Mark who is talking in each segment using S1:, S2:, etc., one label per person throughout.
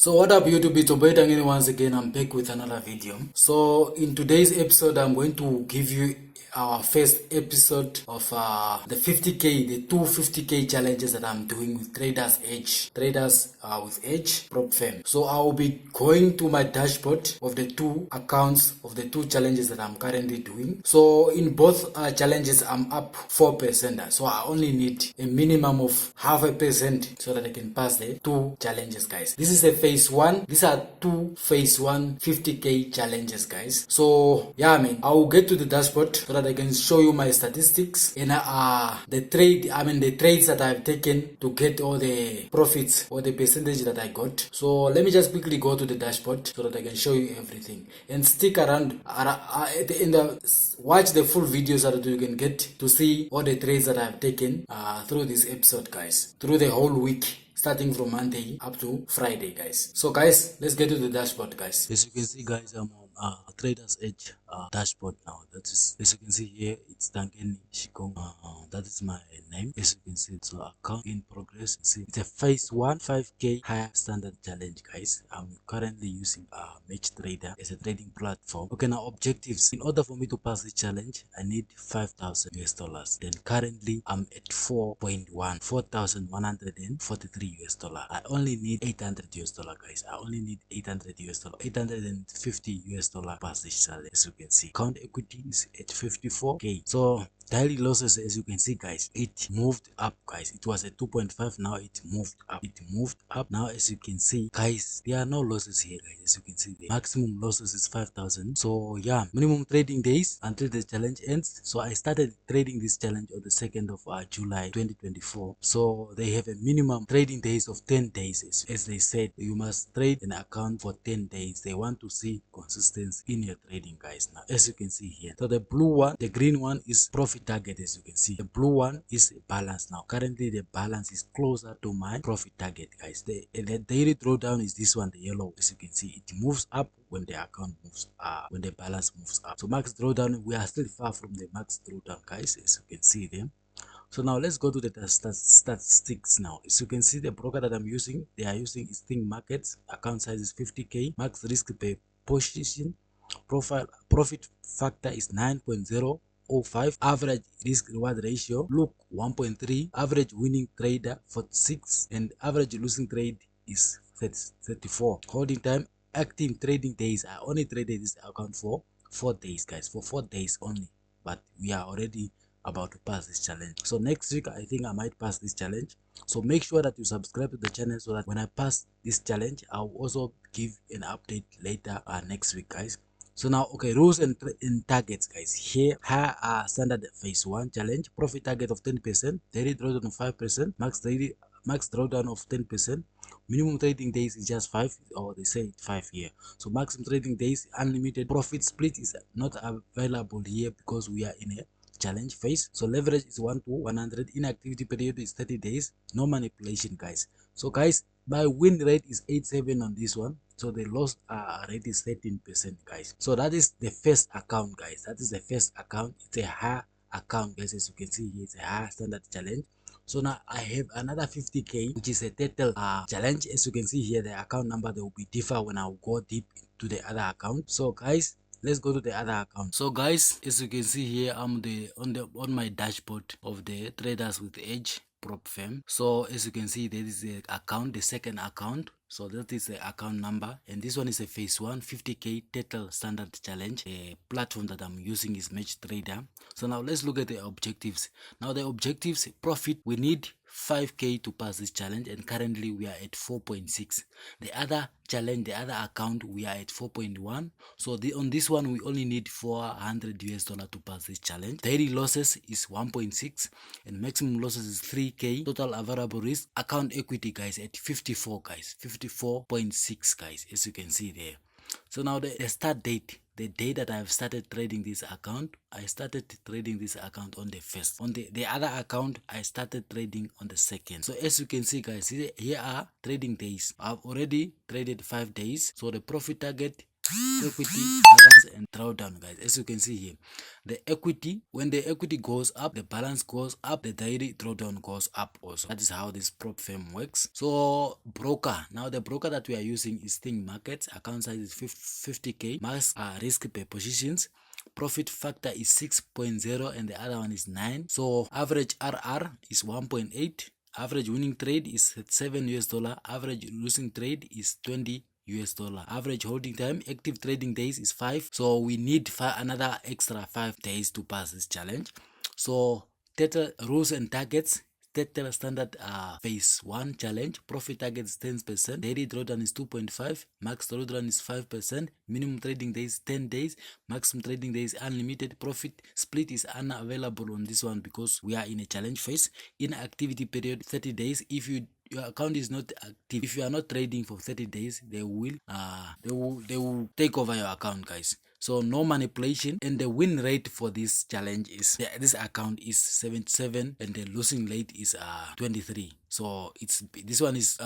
S1: So what up YouTube, it's Tangeni once again. I'm back with another video. So in today's episode, I'm going to give you our first episode of the 50k, the two 50k challenges that I'm doing with Traders with Edge prop firm. So I will be going to my dashboard of the two accounts of the two challenges that I'm currently doing. So in both challenges, I'm up 4%. So I only need a minimum of 0.5% so that I can pass the two challenges, guys. This is a phase one. These are two phase one 50k challenges, guys. So yeah, I will get to the dashboard so that I can show you my statistics and the trades that I've taken to get all the profits or the percentage that I got. So let me just quickly go to the dashboard so that I can show you everything, and stick around at the end. Watch the full video so that you can get to see all the trades that I've taken through this episode, guys, through the whole week, starting from Monday up to Friday, guys. So guys, let's get to the dashboard, guys. As you can see, guys, I'm on Traders Edge dashboard now. That is, as you can see here, it's TangeniFX. That is my name. As you can see, it's an account in progress. See, it's a phase one 5k higher standard challenge, guys. I'm currently using Match Trader as a trading platform. Okay, now objectives. In order for me to pass the challenge, I need 5,000 US dollars. Then currently I'm at 4,143 US dollar. I only need 800 US dollar, guys. I only need 800 US dollar, 850 US dollar pass this challenge. As you can see, count equity is at 54k. So daily losses, as you can see, guys, it moved up, guys. It was at 2.5, now it moved up. It moved up. Now as you can see, guys, there are no losses here, guys. As you can see, the maximum losses is 5,000. So yeah, minimum trading days until the challenge ends. So I started trading this challenge on the 2nd of July 2024. So they have a minimum trading days of 10 days. As they said, you must trade an account for 10 days. They want to see consistency in your trading, guys. Now as you can see here, so the blue one, the green one is profit target. As you can see, the blue one is balance. Now currently the balance is closer to my profit target, guys. The daily drawdown is this one, the yellow. As you can see, it moves up when the account moves when the balance moves up. So max drawdown, we are still far from the max drawdown, guys, as you can see them. So now let's go to the statistics now. As you can see, the broker that I'm using, they are using is Think Markets. Account size is 50k. Max risk per position. Profit factor is 9.005. Average risk reward ratio, look, 1.3. Average winning trader 46, and average losing trade is 34. Holding time, active trading days, I only traded this account for 4 days, guys, for 4 days only, but we are already about to pass this challenge. So next week I think I might pass this challenge. So make sure that you subscribe to the channel so that when I pass this challenge, I'll also give an update later next week, guys. So now, okay, rules and targets, guys. Here are standard phase one challenge. Profit target of 10%, daily drawdown of 5%, max drawdown of 10%. Minimum trading days is just 5, or they say 5 here. So maximum trading days, unlimited. Profit split is not available here because we are in a challenge phase. So leverage is 1 to 100. Inactivity period is 30 days. No manipulation, guys. So guys, my win rate is 87 on this one. So the loss rate is 13%, guys. So that is the first account, guys. That is the first account. It's a high account, guys. As you can see here, it's a high standard challenge. So now I have another 50k, which is a total challenge. As you can see here, the account number, they will be different when I'll go deep into the other account. So guys, let's go to the other account. So guys, as you can see here, I'm on my dashboard of the Traders with Edge prop firm. So as you can see, there is the account, the second account. So that is the account number, and this one is a phase one 50k total standard challenge. The platform that I'm using is Match Trader. So now let's look at the objectives. Now the objectives, profit, we need 5k to pass this challenge, and currently we are at 4.6. The other challenge, the other account, we are at 4.1. So on this one we only need 400 US dollar to pass this challenge. Daily losses is 1.6, and maximum losses is 3k. Total available risk, account equity, guys, at 54, guys, 54.6, guys, as you can see there. So now the start date, the day that I've started trading this account, I started trading this account on the 1st. On the other account, I started trading on the 2nd. So as you can see, guys, here are trading days. I've already traded 5 days. So the profit target equity, balance, and drawdown, guys. As you can see here, the equity, when the equity goes up, the balance goes up, the daily drawdown goes up also. That is how this prop firm works. So broker, now the broker that we are using is Think Markets. Account size is 50k. Max risk per positions. Profit factor is 6.0 and the other one is 9. So average RR is 1.8. Average winning trade is $7. Average losing trade is $20. Average holding time, active trading days is 5. So we need another extra 5 days to pass this challenge. So Theta rules and targets. Theta standard phase 1 challenge. Profit target is 10%. Daily drawdown is 2.5. Max drawdown is 5%. Minimum trading days 10 days. Maximum trading days unlimited. Profit split is unavailable on this one because we are in a challenge phase. Inactivity period 30 days. If your account is not active, if you are not trading for 30 days, they will take over your account, guys. So no manipulation, and the win rate for this challenge is this account is 77 and the losing rate is 23. So this one is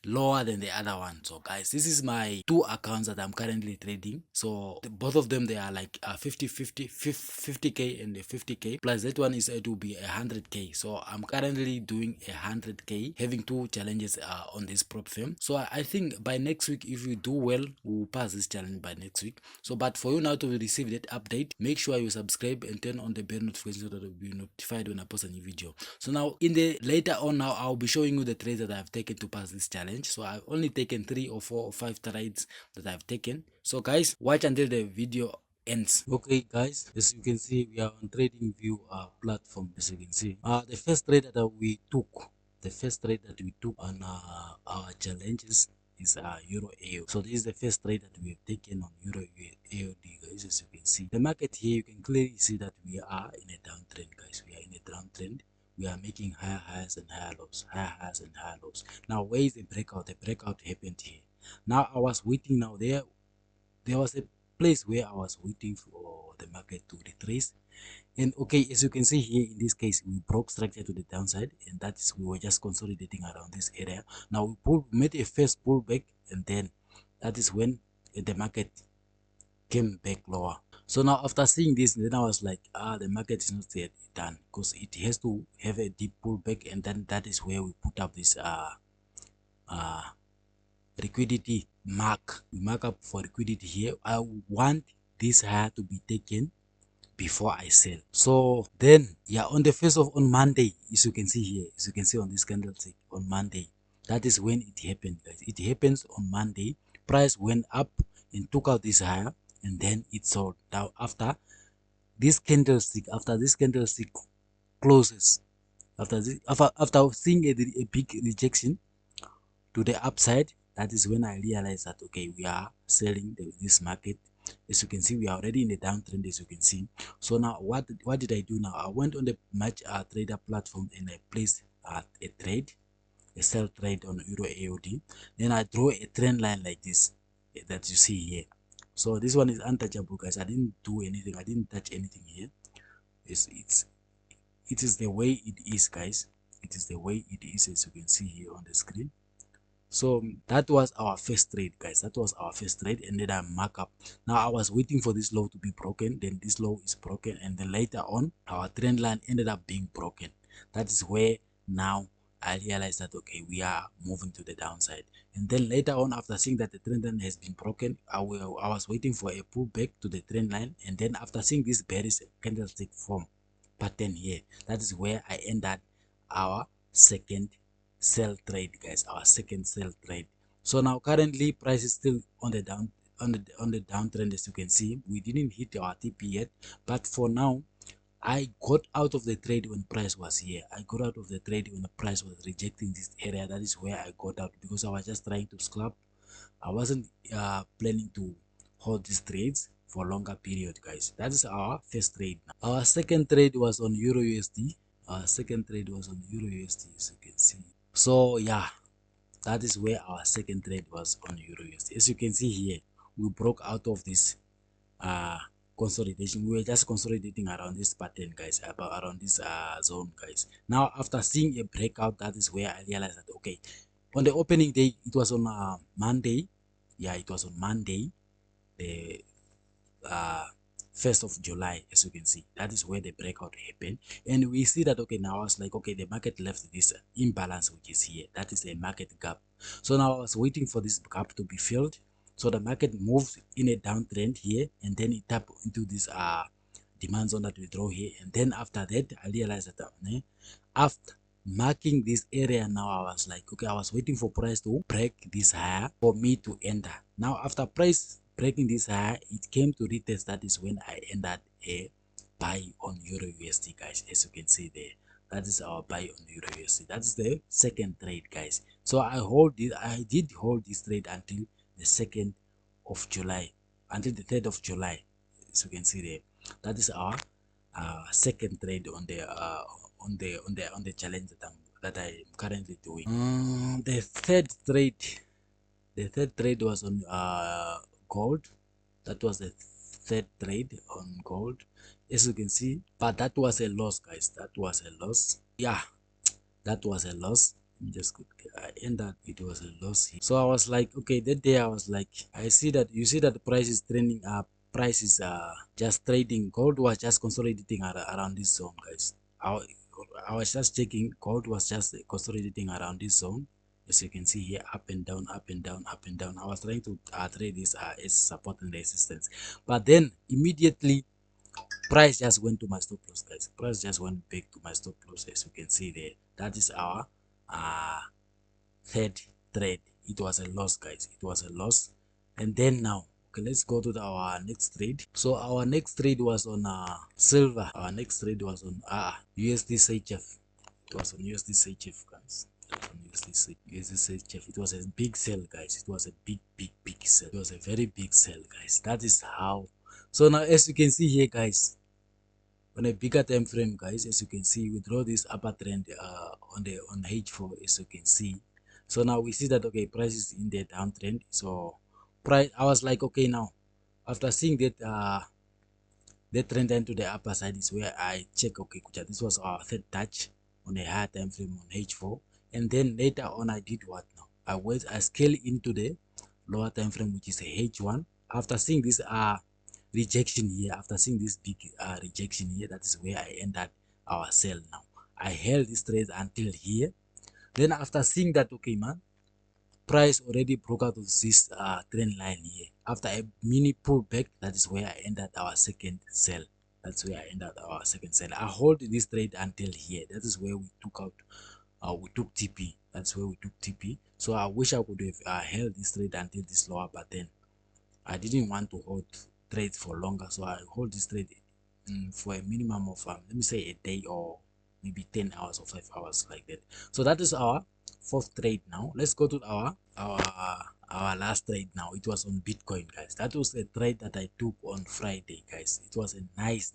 S1: lower than the other one. So guys, this is my two accounts that I'm currently trading. So both of them, they are like 50k and 50k, plus that one is to be 100k. So I'm currently doing 100k, having two challenges on this prop firm. So I think by next week, if we do well, we'll pass this challenge by next week. So but for you now to receive that update, make sure you subscribe and turn on the bell notification so that you'll be notified when I post a new video. So now in the later on, now I'll be showing you the trades that I've taken to pass this challenge. So I've only taken 3 or 4 or 5 trades that I've taken. So guys, watch until the video ends. Okay guys, as you can see, we are on TradingView platform. As you can see, the first trade that we took on our challenges is Euro AUD. So this is the first trade that we have taken on Euro AUD, guys. As you can see, the market here, you can clearly see that we are in a downtrend, guys. We are in a downtrend. We are making higher highs and higher lows, higher highs and higher lows. Now where is the breakout? The breakout happened here. Now I was waiting. Now there was a place where I was waiting for the market to retrace. And okay, as you can see here, in this case, we broke structure to the downside, and that is, we were just consolidating around this area. Now we made a first pullback, and then that is when the market came back lower. So now after seeing this, then I was like, the market is not yet done, because it has to have a deep pullback, and then that is where we put up this liquidity mark. We mark up for liquidity here. I want this higher to be taken before I sell. So then, yeah, on Monday, as you can see here, as you can see on this candlestick, on Monday, that is when it happened, guys. It happens on Monday. Price went up and took out this higher, and then it sold. Now after this candlestick closes, after seeing a big rejection to the upside, that is when I realized that okay, we are selling this market. As you can see, we are already in the downtrend, as you can see. So now what did I do? Now I went on the match trader platform and I placed a sell trade on Euro AUD. Then I draw a trend line like this that you see here. So this one is untouchable, guys. I didn't do anything, I didn't touch anything here. It is the way it is, guys. It is the way it is, as you can see here on the screen. So that was our first trade, guys. That was our first trade, and then I mark up. Now I was waiting for this low to be broken, then this low is broken, and then later on our trend line ended up being broken. That is where now I realized that okay, we are moving to the downside. And then later on, after seeing that the trend line has been broken, I was waiting for a pullback to the trend line, and then after seeing this bearish candlestick form pattern here, that is where I ended our second sell trade, guys. Our second sell trade. So now currently price is still on the downtrend. As you can see, we didn't hit our TP yet, but for now I got out of the trade when price was here. I got out of the trade when the price was rejecting this area. That is where I got out, because I was just trying to scalp. I wasn't planning to hold these trades for longer period, guys. That is our first trade. Our second trade was on Euro USD. As you can see. So yeah, that is where our second trade was on Euro USD. As you can see here, we broke out of this consolidation. We were just consolidating around this pattern, guys, around this zone, guys. Now after seeing a breakout, that is where I realized that okay, on the opening day, it was on Monday. Yeah, it was on Monday. the uh 1st of July. As you can see, that is where the breakout happened, and we see that okay, now I was like, okay, the market left this imbalance which is here, that is a market gap. So now I was waiting for this gap to be filled, so the market moved in a downtrend here, and then it tapped into this demand zone that we draw here, and then after that I realized that after marking this area, now I was like, okay, I was waiting for price to break this higher for me to enter. Now after price breaking this higher, it came to retest. That is when I entered a buy on Euro USD, guys. As you can see there, that is our buy on Euro USD. That's the second trade, guys. So I did hold this trade until the 2nd of July, until the 3rd of July. As you can see there, that is our second trade on the challenge that I'm currently doing. The third trade was on gold. That was the third trade on gold, as you can see, but that was a loss, guys. That was a loss. Yeah, that was a loss. Just end up, it was a loss here. So I was like, okay, that day I was like, you see that the price is trending up, price is just trading. Gold was just consolidating around this zone, guys. I was just checking, gold was just consolidating around this zone. As you can see here, up and down, up and down, up and down. I was trying to trade this as support and resistance, but then immediately price just went to my stop loss, guys. Price just went back to my stop loss, as you can see there. That is our third trade. It was a loss, guys. It was a loss. And then now, okay, let's go to our next trade. So our next trade was on silver. Our next trade was on USD CHF. It was on USD CHF, guys. It was on USD CHF. It was a big sell, guys. It was a big sell. It was a very big sell, guys. That is how. So now, as you can see here, guys, on a bigger time frame, guys, as you can see, we draw this upper trend on H4, as you can see. So now we see that okay, price is in the downtrend. So price, I was like, okay, now after seeing that trend line to the upper side is where I check, okay, this was our third touch on a higher time frame on H4, and then later on I did what? Now I scale into the lower time frame, which is a H1. After seeing this rejection here, after seeing this big rejection here, that is where I entered our sell. Now I held this trade until here. Then after seeing that, okay, man, price already broke out of this trend line here. After a mini pullback, that is where I entered our second sell. That's where I entered our second sell. I hold this trade until here. That is where we took out, we took TP. That's where we took TP. So I wish I could have held this trade until this lower, but then I didn't want to hold trades for longer, so I hold this trade for a minimum of let me say a day, or maybe 10 hours or 5 hours, like that. So that is our fourth trade. Now let's go to our last trade. Now it was on Bitcoin, guys. That was a trade that I took on Friday, guys. It was a nice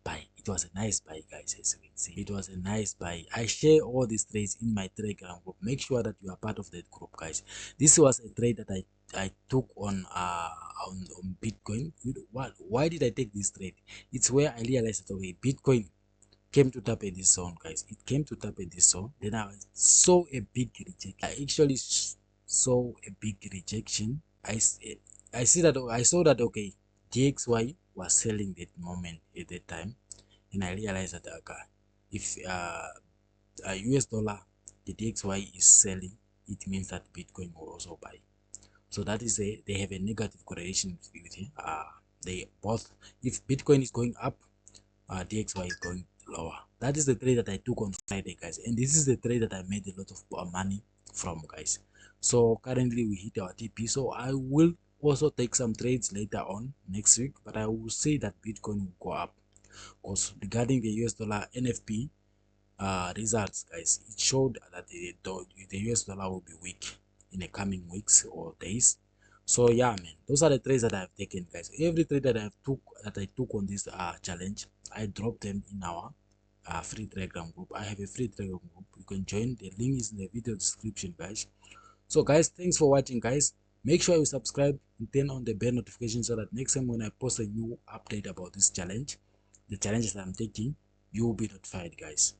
S1: buy. It was a nice buy, guys. As you can see, it was a nice buy. I share all these trades in my Telegram group. Make sure that you are part of that group, guys. This was a trade that I took on Bitcoin. Why did I take this trade? It's where I realized that okay, Bitcoin came to tap at this zone, guys. It came to tap at this zone. Then I saw a big rejection. I actually saw a big rejection. I see that I saw that okay, DXY was selling that moment at that time, and I realized that okay, if a US dollar, the DXY is selling, it means that Bitcoin will also buy. So that is they have a negative correlation with it. They both, if Bitcoin is going up, DXY is going lower. That is the trade that I took on Friday, guys, and this is the trade that I made a lot of money from, guys. So currently we hit our TP. So I will also take some trades later on next week, but I will say that Bitcoin will go up, because regarding the US dollar NFP results, guys, it showed that the US dollar will be weak in the coming weeks or days. So yeah, man, those are the trades that I've taken, guys. Every trade that I took on this challenge, I dropped them in our free Telegram group. I have a free Telegram group. You can join. The link is in the video description, guys. So guys, thanks for watching, guys. Make sure you subscribe and turn on the bell notification so that next time when I post a new update about this challenge, the challenges that I'm taking, you will be notified, guys.